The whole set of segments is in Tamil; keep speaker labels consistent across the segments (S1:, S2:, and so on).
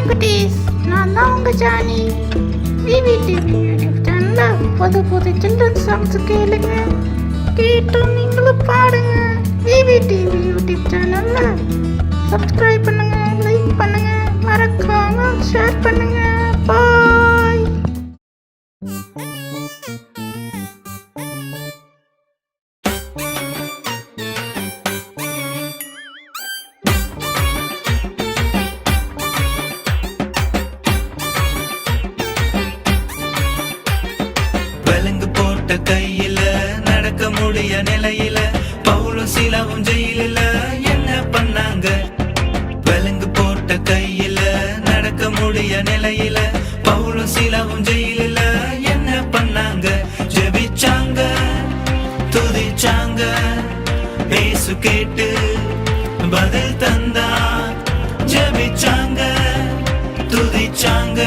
S1: குட்டீஸ், நான் தான் உங்க ஜானி. விவிடிவி யூடியூப் சேனலில் புது புது சில்ட்ரன்ஸ் சாங்ஸ் கேளுங்க, கேட்டு நீங்களும் பாடுங்க. விவிடிவி யூடியூப் சேனலில் சப்ஸ்கிரைப் பண்ணுங்க, லைக் பண்ணுங்க, மறக்காம ஷேர் பண்ணுங்க. பாய்.
S2: விலங்கு போட்ட கையில நடக்க முடிய நிலையில பவுலும் சீலாவும் ஜெயிலில என்ன பண்ணாங்க? விலங்கு போட்ட கையில நடக்க முடிய நிலையில பவுலும் சீலாவும் ஜெயிலில என்ன பண்ணாங்க? ஜெபிச்சாங்க, துதிச்சாங்க, இயேசு கேட்டு பதில் தந்தா. ஜெபிச்சாங்க, துதிச்சாங்க,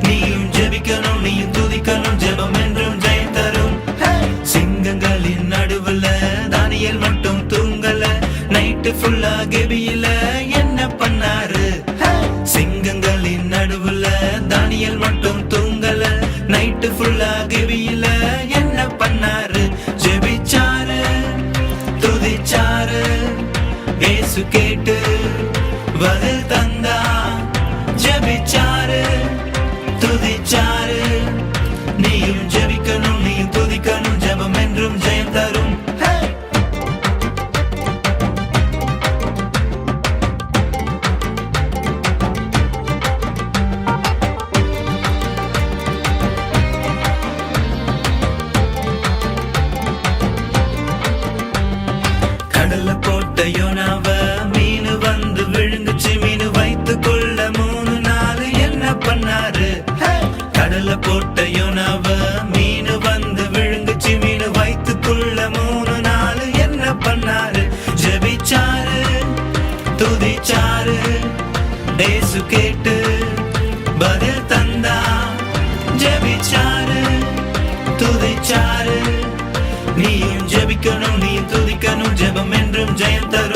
S2: நீயும் ஜெபிக்கணும், நீயும் துதிக்கணும், ஜெபம் என்றும் ஜெயம் தரும். சிங்கங்களின் நடுவுல தானியேல் மட்டும் தூங்கல, நைட்டு ஃபுல்லா கெபியில என்ன பண்ணாரு? சிங்கங்களின் நடுவுல தானியேல் மட்டும் தூங்கல, நைட்டு ஃபுல்லா கெபியில என்ன பண்ணாரு? ஜெபிச்சாரு, துதிச்சாரு, இயேசு கேட்டு பதில் தந்தா. ஜெபிச்சாரு, துதிச்சாரு, நீயும் ஜெபிக்கணும், நீயும் துதிக்கணும், ஜெபம் என்றும் ஜெயம் தரும். கடல்ல போட்ட யோனாவ மீனு வந்து விழுங்குச்சு, மீனு வைத்து கொள்ள 3 நாள் என்ன பண்ணாரு? கடல்ல போட்ட யோனாவ மீனு வந்து விழுங்குச்சு, மீனு வைத்து கொள்ள 3 நாள் என்ன பண்ணாரு? ஜெபிச்சாரு, துதிச்சாரு, இயேசு கேட்டு பதில் தந்தா. ஜெபிச்சாரு, துதிச்சாரு, நீயும் ஜெபிக்கணும், நீயும் துதிக்கணும், ஜெபம் என்றும் ஜெயம் தரும்.